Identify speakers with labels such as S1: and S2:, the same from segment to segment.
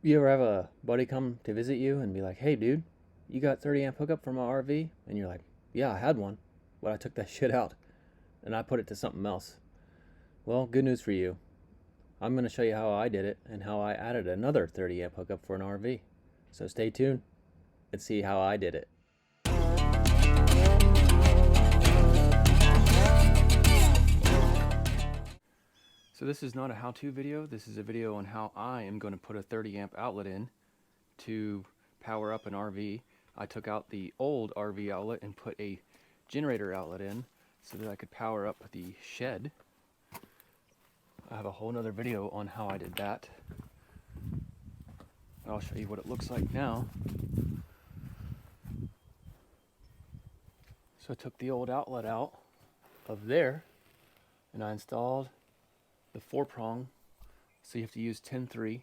S1: You ever have a buddy come to visit you and be like, "Hey, dude, you got 30 amp hookup for my RV?" And you're like, "Yeah, I had one, but I took that shit out and I put it to something else." Well, good news for you. I'm going to show you how I did it and how I added another 30 amp hookup for an RV. So stay tuned and see how I did it. So this is not a how-to video. This is a video on how I am going to put a 30 amp outlet in to power up an RV. I took out the old RV outlet and put a generator outlet in so that I could power up the shed. I have a whole nother video on how I did that. I'll show you what it looks like now. So I took the old outlet out of there and I installed the 4-prong. So you have to use 10-3,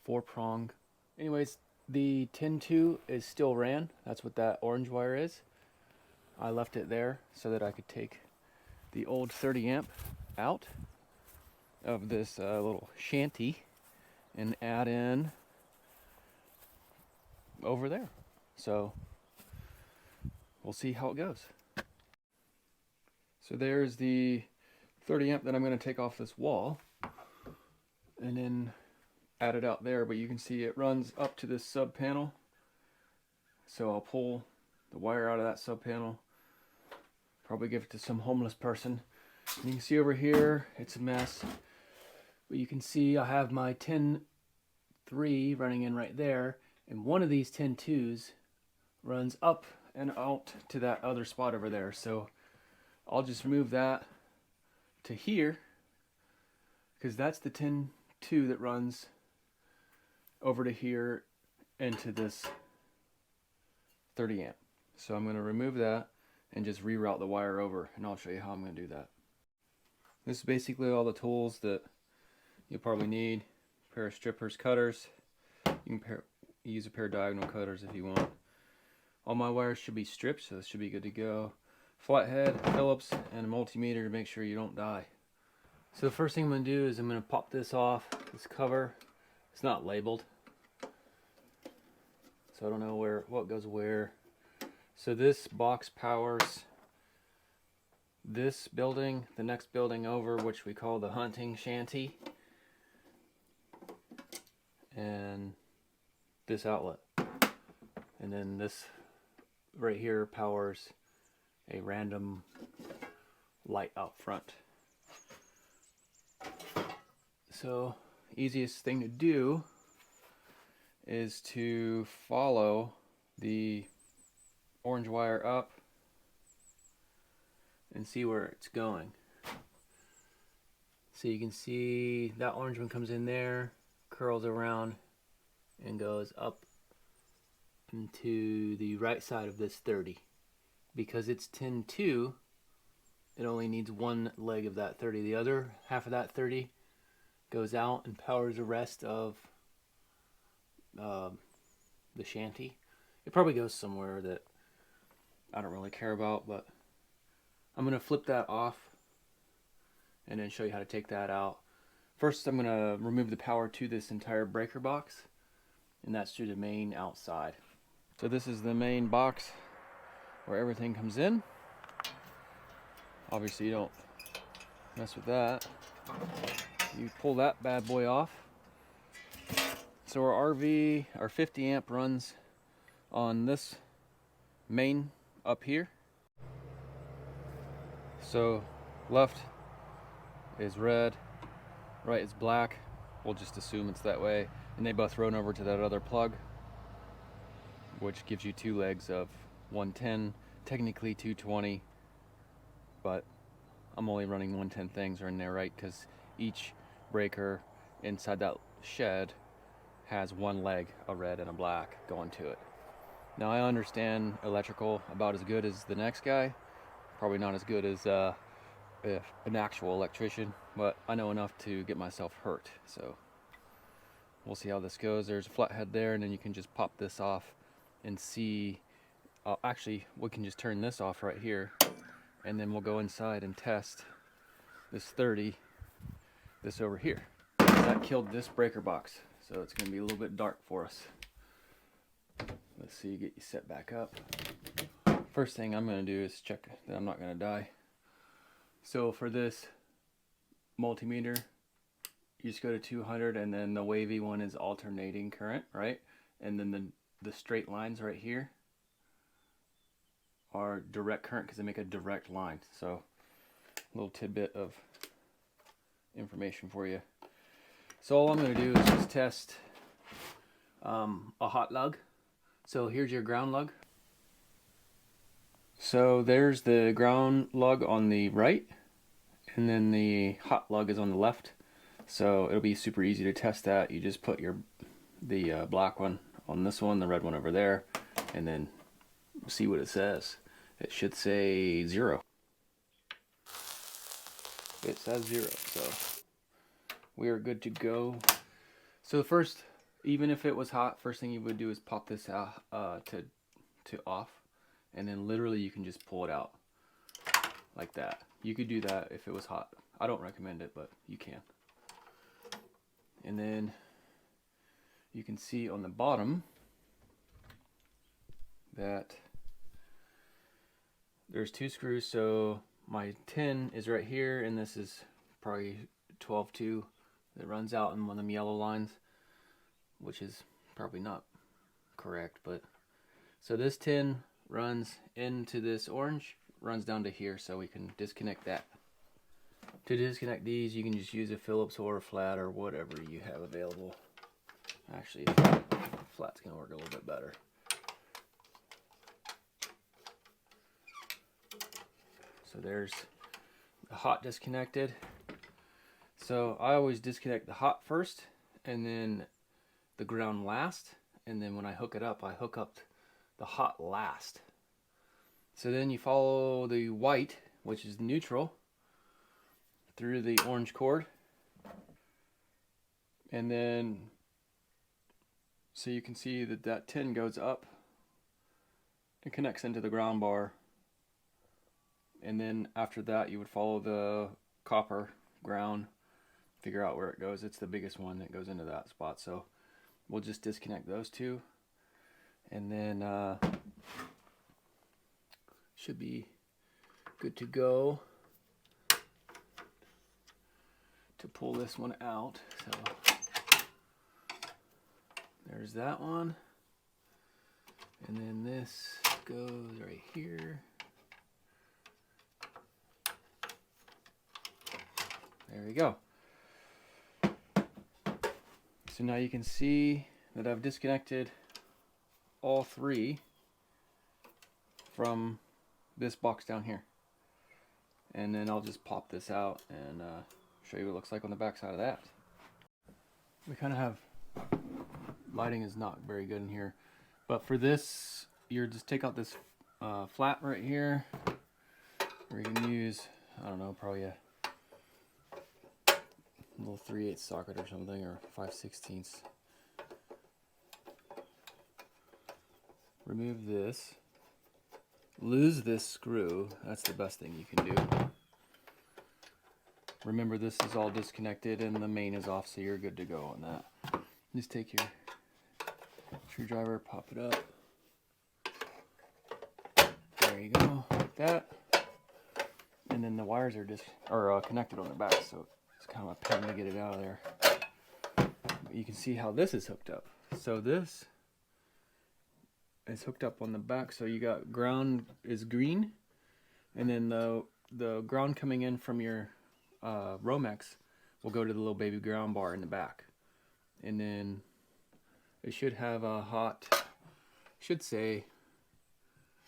S1: 4-prong. Anyways, the 10-2 is still ran. That's what that orange wire is. I left it there so that I could take the old 30 amp out of this little shanty and add in over there. So we'll see how it goes. So there's the 30 amp that I'm going to take off this wall and then add it out there, but you can see it runs up to this sub panel. So I'll pull the wire out of that sub panel, probably give it to some homeless person. And you can see over here it's a mess, but you can see I have my 10-3 running in right there, and one of these 10-2s runs up and out to that other spot over there. So I'll just move that to here because that's the 10-2 that runs over to here into this 30 amp. So I'm going to remove that and just reroute the wire over, and I'll show you how I'm going to do that. This is basically all the tools that you'll probably need. A pair of strippers, cutters. You can use a pair of diagonal cutters if you want. All my wires should be stripped, so this should be good to go. Flathead, Phillips, and a multimeter to make sure you don't die. So the first thing I'm going to do is I'm going to pop this off, this cover. It's not labeled, so I don't know what goes where. So this box powers this building, the next building over, which we call the hunting shanty, and this outlet. And then this right here powers a random light out front. So easiest thing to do is to follow the orange wire up and see where it's going. So you can see that orange one comes in there, curls around, and goes up into the right side of this 30. Because it's 10-2, it only needs one leg of that 30. The other half of that 30 goes out and powers the rest of the shanty. It probably goes somewhere that I don't really care about, but I'm going to flip that off and then show you how to take that out. First, I'm going to remove the power to this entire breaker box, and that's through the main outside. So this is the main box where everything comes in. Obviously you don't mess with that. You pull that bad boy off. So our RV, our 50 amp runs on this main up here. So left is red, right is black. We'll just assume it's that way. And they both run over to that other plug, which gives you two legs of 110, technically 220, but I'm only running 110 things are in there, right? Because each breaker inside that shed has one leg, a red and a black, going to it. Now I understand electrical about as good as the next guy, probably not as good as an actual electrician, but I know enough to get myself hurt. So we'll see how this goes. There's a flathead there, and then you can just pop this off and see. Actually, we can just turn this off right here, and then we'll go inside and test this 30, this over here. That killed this breaker box. so it's going to be a little bit dark for us. Let's see, get you set back up. First thing I'm going to do is check that I'm not going to die. So for this multimeter, you just go to 200, and then the wavy one is alternating current, right? And then the straight lines right here are direct current because they make a direct line. So a little tidbit of information for you. So all I'm going to do is just test a hot lug. So here's your ground lug. So there's the ground lug on the right, and then the hot lug is on the left. So it'll be super easy to test that. You just put the black one on this one, the red one over there, and then see what it says. It should say 0. It says 0, so we are good to go. So first, even if it was hot, first thing you would do is pop this out to off, and then literally you can just pull it out like that. You could do that if it was hot. I don't recommend it, but you can. And then you can see on the bottom that there's 2 screws. So my 10 is right here, and this is probably 12-2 that runs out in one of them yellow lines, which is probably not correct, but so this 10 runs into this orange, runs down to here, so we can disconnect that. To disconnect these, you can just use a Phillips or a flat or whatever you have available. Actually, flat's gonna work a little bit better. So there's the hot disconnected. So I always disconnect the hot first, and then the ground last, and then when I hook it up, I hook up the hot last. So then you follow the white, which is neutral, through the orange cord, and then so you can see that that 10 goes up and connects into the ground bar, and then after that you would follow the copper ground, figure out where it goes. It's the biggest one that goes into that spot, so we'll just disconnect those two, and then should be good to go to pull this one out. So there's that one, and then this goes right here. There we go. So now you can see that I've disconnected all 3 from this box down here. And then I'll just pop this out and show you what it looks like on the back side of that. We kind of have, lighting is not very good in here, but for this, you're just take out this flat right here, or you can use, I don't know, probably a little 3/8 socket or something, or 5/16. Remove this, lose this screw. That's the best thing you can do. Remember, this is all disconnected and the main is off, so you're good to go on that. Just take your screwdriver, pop it up. There you go, like that. And then the wires are connected on the back, so it's kind of a pain to get it out of there. But you can see how this is hooked up. So this is hooked up on the back, so you got ground is green, and then the ground coming in from your Romex will go to the little baby ground bar in the back, and then it should have a hot, should say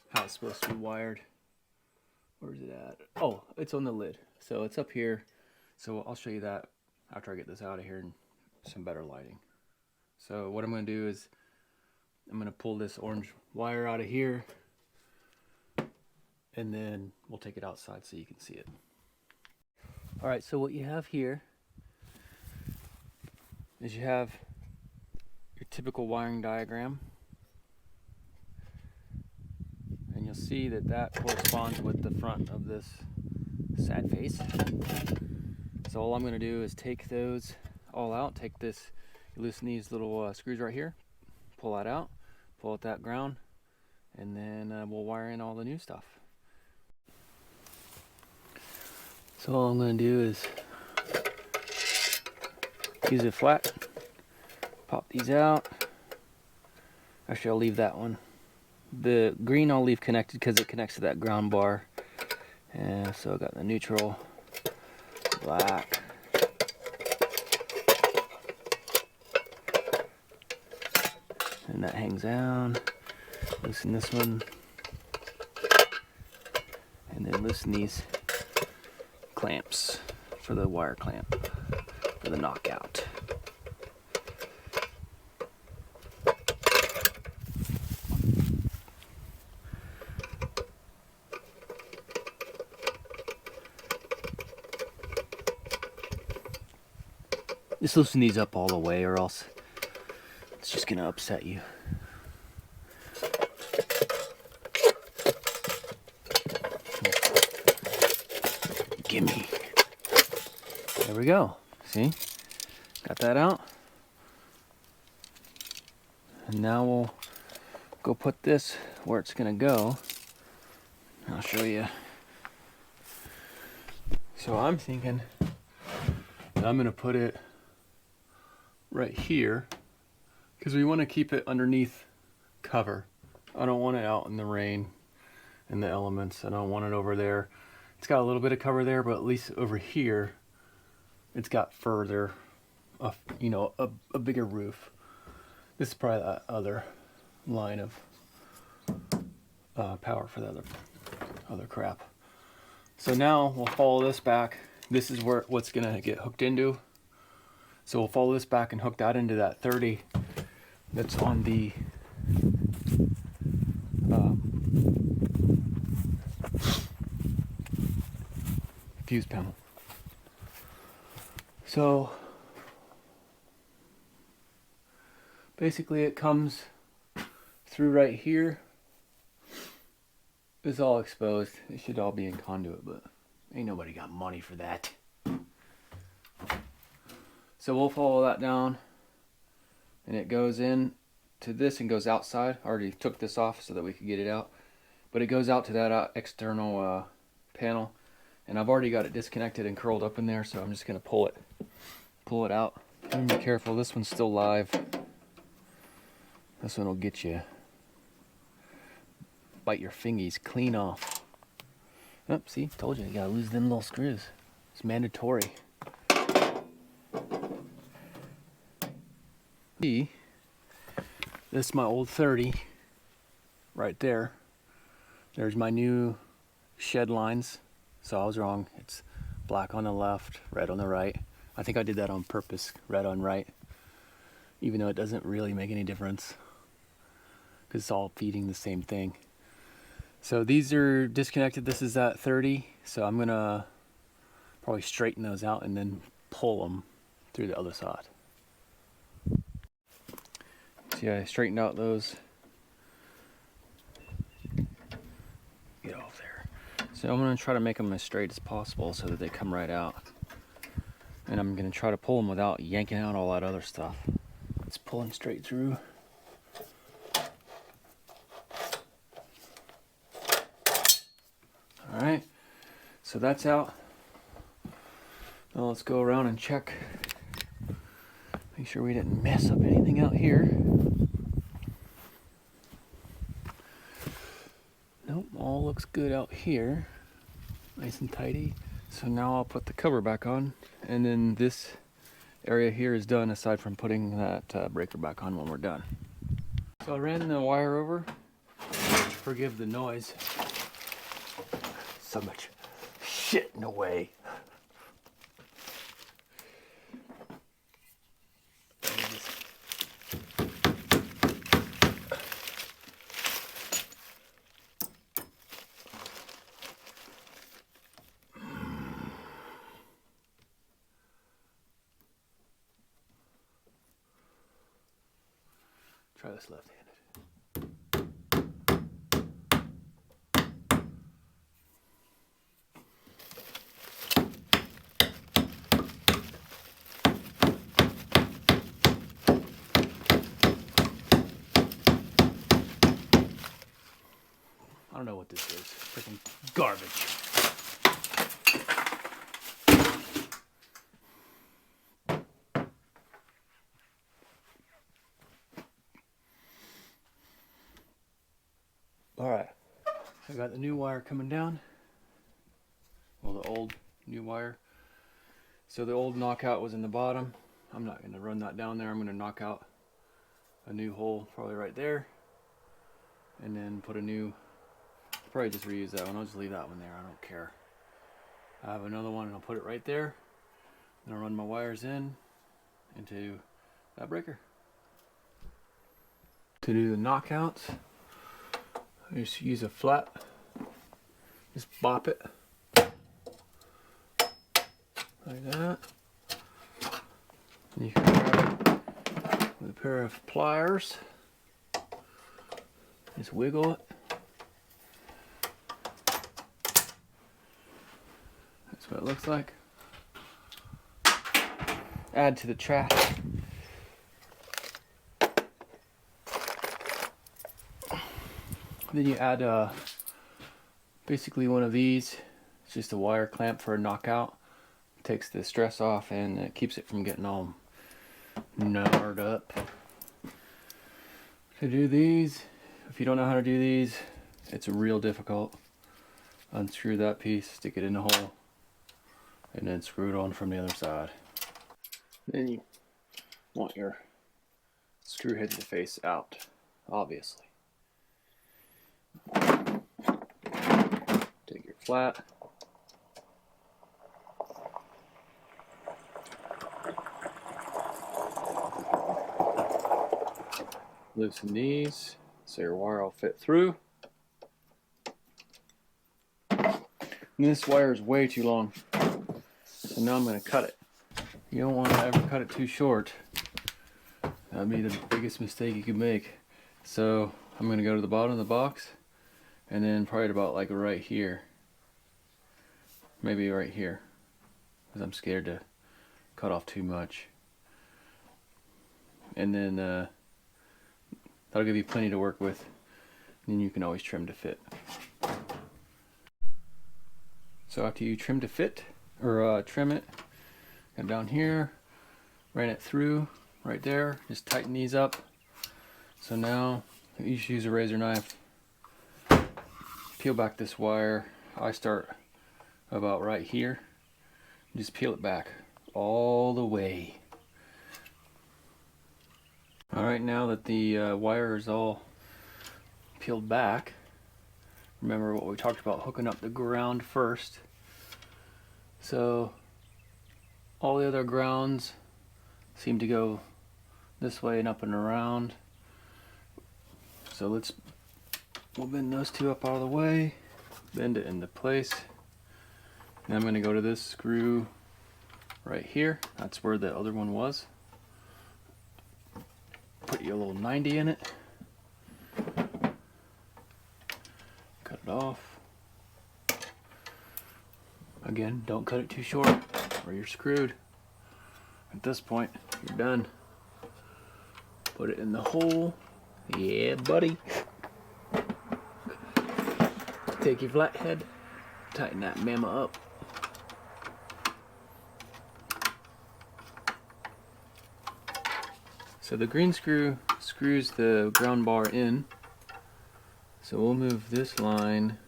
S1: how it's supposed to be wired. Where's it at? Oh, it's on the lid, so it's up here. So I'll show you that after I get this out of here and some better lighting. So what I'm going to do is I'm going to pull this orange wire out of here, and then we'll take it outside so you can see it. Alright, so what you have here is you have your typical wiring diagram, and you'll see that that corresponds with the front of this sad face. So all I'm going to do is take those all out, take this loosen these little screws right here, pull that out, pull out that ground, and then we'll wire in all the new stuff. So all I'm going to do is use it flat, pop these out. Actually, I'll leave that one. The green I'll leave connected because it connects to that ground bar. And so I got the neutral, black, and that hangs down. Loosen this one, and then loosen these clamps for the wire clamp for the knockout. Just loosen these up all the way, or else it's just gonna upset you. Gimme. There we go. See? Got that out. And now we'll go put this where it's gonna go. I'll show you. So I'm thinking that I'm gonna put it right here because we want to keep it underneath cover. I don't want it out in the rain and the elements. I don't want it over there. It's got a little bit of cover there, but at least over here it's got further, you know, a bigger roof. This is probably that other line of power for the other crap. So now we'll follow this back. This is where what's gonna get hooked into. So we'll follow this back and hook that into that 30 that's on the fuse panel. So basically it comes through right here. It's all exposed. It should all be in conduit, but ain't nobody got money for that. So we'll follow that down, and it goes in to this and goes outside. I already took this off so that we could get it out, but it goes out to that external panel, and I've already got it disconnected and curled up in there, so I'm just gonna pull it out. And be careful, this one's still live. This one will get you, bite your fingies clean off. Oh, see, told you, you gotta lose them little screws. It's mandatory. This is my old 30 right there. There's my new shed lines. So I was wrong. It's black on the left, red on the right. I think I did that on purpose, red on right, even though it doesn't really make any difference because it's all feeding the same thing. So these are disconnected. This is at 30. So I'm gonna probably straighten those out and then pull them through the other side. See, I straightened out those. Get off there. So I'm going to try to make them as straight as possible so that they come right out. And I'm going to try to pull them without yanking out all that other stuff. It's pulling straight through. Alright, so that's out. Now let's go around and check. Make sure we didn't mess up anything out here. Nope, all looks good out here. Nice and tidy. So now I'll put the cover back on, and then this area here is done aside from putting that breaker back on when we're done. So I ran the wire over. Forgive the noise. So much shit in the way. Try this left-handed. don't know what this is. Freaking garbage. Alright, I got the new wire coming down. Well, the old new wire. So the old knockout was in the bottom. I'm not going to run that down there. I'm going to knock out a new hole probably right there. And then put a new, probably just reuse that one. I'll just leave that one there. I don't care. I have another one and I'll put it right there. And I'll run my wires into that breaker. To do the knockouts, I just use a flat, just bop it like that. And you can grab it with a pair of pliers, just wiggle it. That's what it looks like. Add to the trash. Then you add basically one of these. It's just a wire clamp for a knockout. It takes the stress off and it keeps it from getting all gnarred up. To do these, if you don't know how to do these, it's real difficult. Unscrew that piece, stick it in the hole, and then screw it on from the other side. Then you want your screw head to face out, obviously. Take your flat, loosen these so your wire will fit through. And this wire is way too long, so now I'm going to cut it. You don't want to ever cut it too short. That would be the biggest mistake you could make. So I'm going to go to the bottom of the box and then probably about like right here. Maybe right here, because I'm scared to cut off too much. And then that'll give you plenty to work with. And then you can always trim to fit. So after you trim to fit, or trim it, and down here, ran it through right there, just tighten these up. So now you should use a razor knife, peel back this wire. I start about right here, just peel it back all the way. Alright, now that the wire is all peeled back, remember what we talked about, hooking up the ground first. So all the other grounds seem to go this way and up and around. So we'll bend those two up out of the way, bend it into place. Now I'm going to go to this screw right here. That's where the other one was. Put your little 90 in it. Cut it off. Again, don't cut it too short or you're screwed. At this point, you're done. Put it in the hole. Yeah, buddy. Take your flathead, tighten that mama up. So the green screw screws the ground bar in. So we'll move this line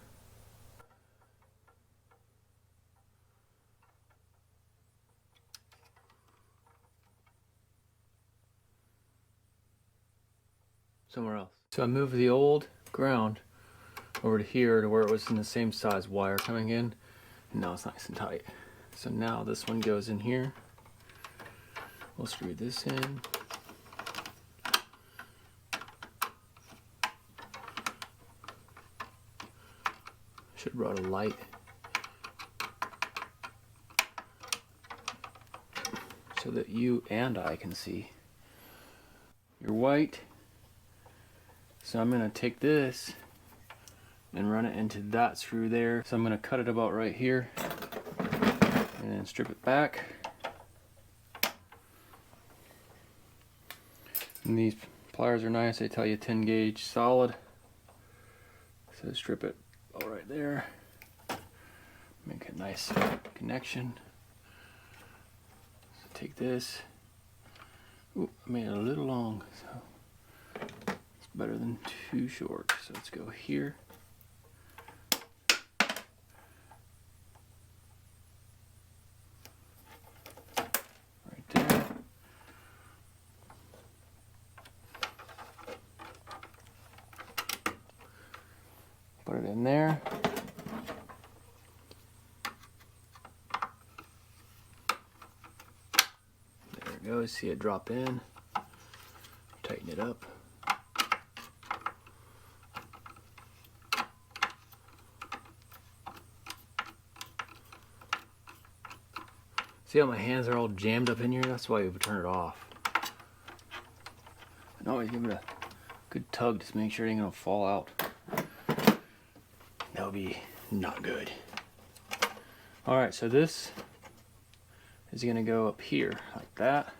S1: somewhere else. So I moved the old ground over to here to where it was in the same size wire coming in, and now it's nice and tight. So now this one goes in here. We'll screw this in. Should have brought a light. So that you and I can see. Your white. So I'm going to take this and run it into that screw there. So I'm going to cut it about right here and then strip it back. And these pliers are nice. They tell you 10 gauge solid. So strip it all right there. Make a nice connection. So take this. Ooh, I made it a little long, so it's better than too short. So let's go here. Right there. Put it in there. Go, see it drop in, tighten it up. See how my hands are all jammed up in here? That's why you turn it off. And always give it a good tug to make sure it ain't gonna fall out. That would be not good. All right, so this is gonna go up here like that.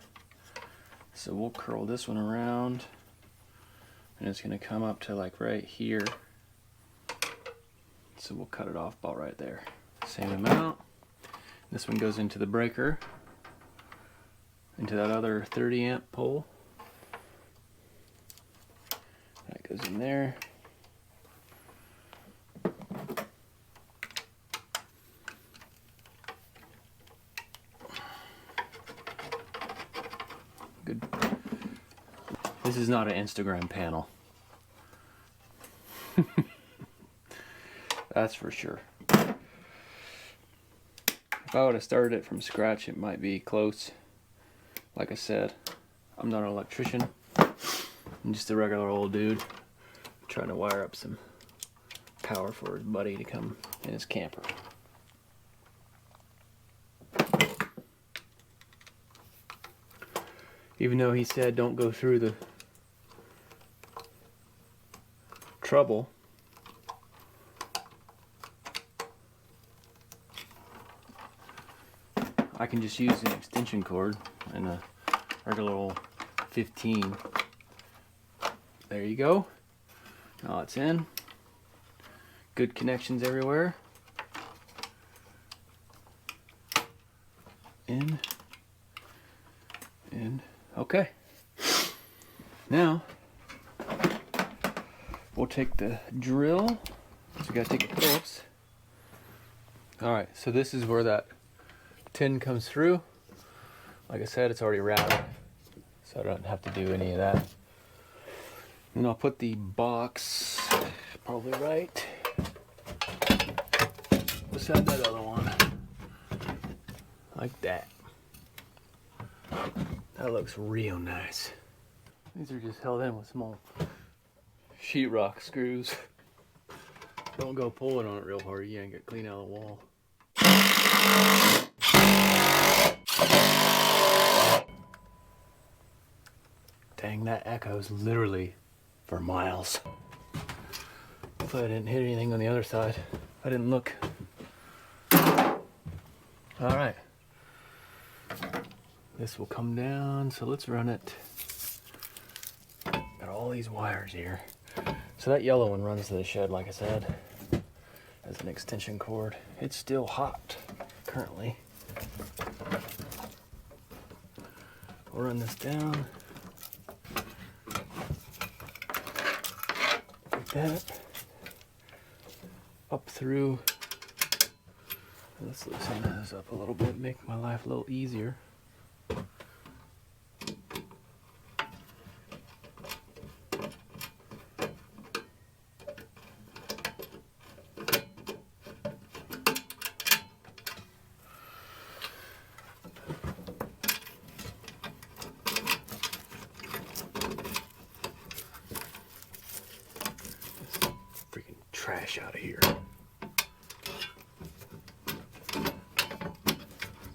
S1: So we'll curl this one around and it's gonna come up to like right here. So we'll cut it off about right there. Same amount. This one goes into the breaker, into that other 30 amp pole. That goes in there. Good. This is not an Instagram panel. That's for sure. If I would have started it from scratch, it might be close. Like I said, I'm not an electrician. I'm just a regular old dude trying to wire up some power for his buddy to come in his camper. Even though he said don't go through the trouble, I can just use an extension cord and a regular old 15. There you go. Now it's in. Good connections everywhere. In. Okay. Now we'll take the drill. So we gotta take the Phillips. Alright, so this is where that tin comes through. Like I said, it's already routed, so I don't have to do any of that. And I'll put the box probably right beside that other one. Like that. That looks real nice. These are just held in with small sheetrock screws. Don't go pulling on it real hard, you ain't get clean out of the wall. Dang, that echoes literally for miles. Hopefully I didn't hit anything on the other side. I didn't look. Alright. This will come down, so let's run it. Got all these wires here. So that yellow one runs to the shed, like I said, as an extension cord. It's still hot currently. We'll run this down. Like that. Up through. Let's loosen those up a little bit, make my life a little easier. Trash out of here.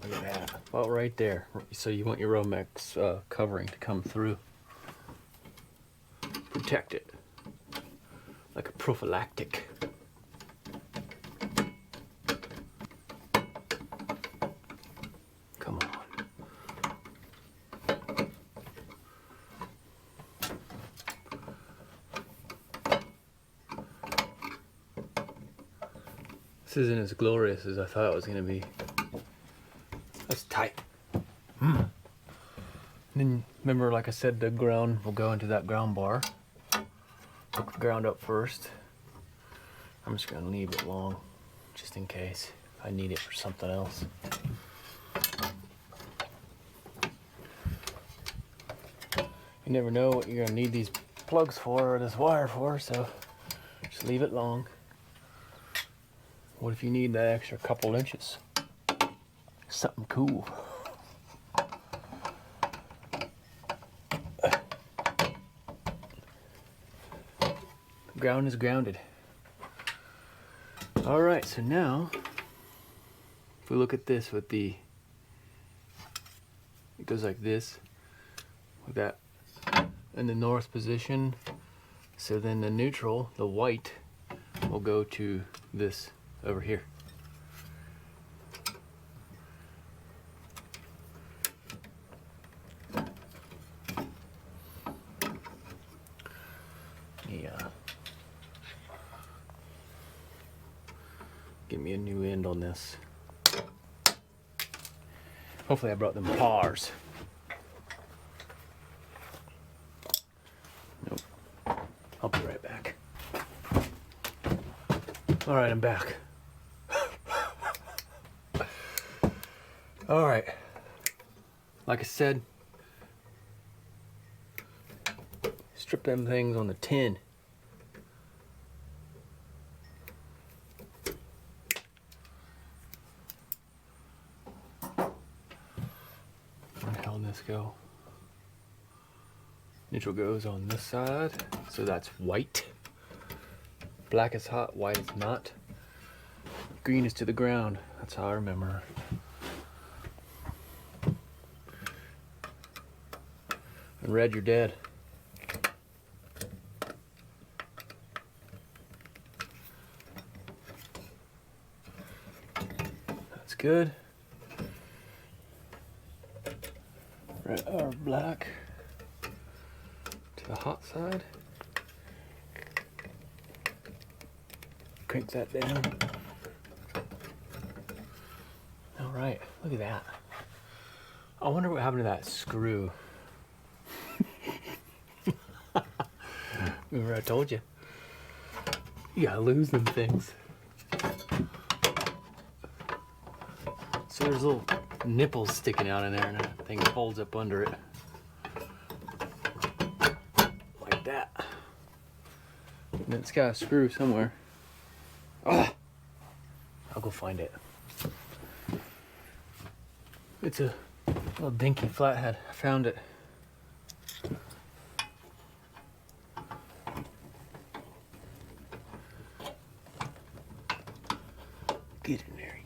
S1: Look at that. Well, right there. So you want your Romex covering to come through. Protect it. Like a prophylactic. Come on. This isn't as glorious as I thought it was going to be. That's tight. And then remember, like I said, the ground will go into that ground bar. Hook the ground up first. I'm just going to leave it long, just in case I need it for something else. You never know what you're going to need these plugs for or this wire for, so just leave it long. What if you need that extra couple inches? Something cool. Ground is grounded. All right, so now if we look at this with the, it goes like this with that in the north position. So then the neutral, the white, will go to this over here. Yeah. Give me a new end on this. Hopefully I brought them pars. Nope. I'll be right back. All right, I'm back. All right. Like I said, strip them things on the tin. Where the hell did this go? Neutral goes on this side, so that's white. Black is hot, white is not. Green is to the ground. That's how I remember. And red, you're dead. That's good. Red or black to the hot side. Crank that down. All right, look at that. I wonder what happened to that screw. Remember I told you, you gotta lose them things. So there's little nipples sticking out in there, and that thing folds up under it. Like that. And it's got a screw somewhere. Ah! I'll go find it. It's a little dinky flathead. I found it. Get in there,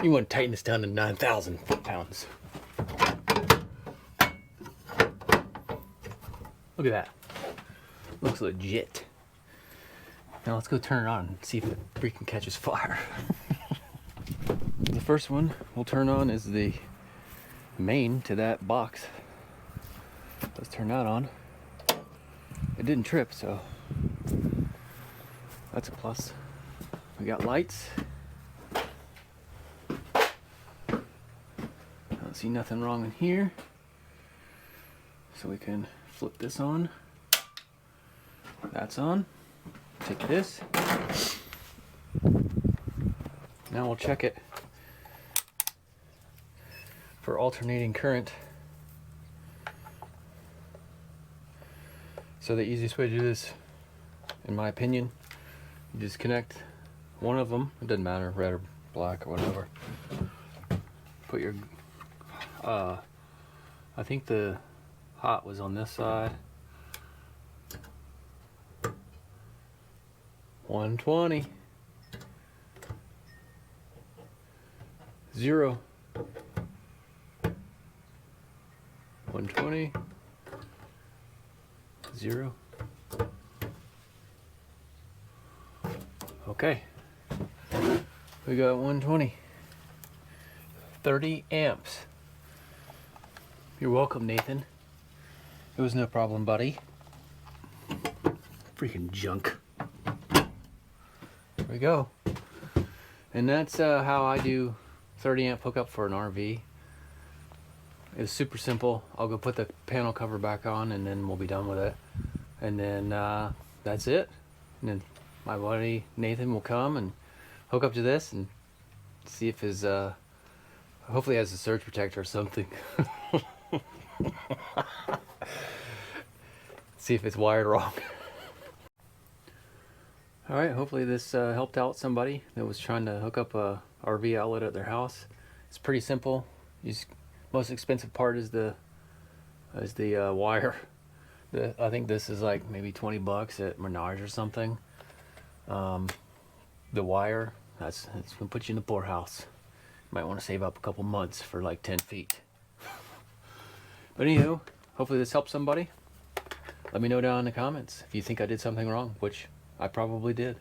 S1: you want to tighten this down to 9,000 foot-pounds. Look at that. Looks legit. Now let's go turn it on and see if it freaking catches fire. The first one we'll turn on is the main to that box. Let's turn that on. It didn't trip, so that's a plus. We got lights. I don't see nothing wrong in here. So we can flip this on. That's on. Take this. Now we'll check it for alternating current. So the easiest way to do this, in my opinion, you just connect one of them. It doesn't matter, red or black or whatever. Put your, I think the hot was on this side. 120. 0. 120. 0. Okay. We got 120. 30 amps. You're welcome, Nathan. It was no problem, buddy. Freaking junk. There we go. And that's how I do 30 amp hookup for an RV. It's super simple. I'll go put the panel cover back on and then we'll be done with it. And then that's it. And then my buddy Nathan will come and hook up to this and see if his hopefully has a surge protector or something. See if it's wired wrong. Alright, hopefully this helped out somebody that was trying to hook up a RV outlet at their house. It's pretty simple. Most expensive part is the wire. I think this is like maybe 20 bucks at Menards or something. The wire, that's gonna put you in the poorhouse. Might want to save up a couple months for like 10 feet. But anywho, hopefully this helps somebody. Let me know down in the comments if you think I did something wrong, which I probably did.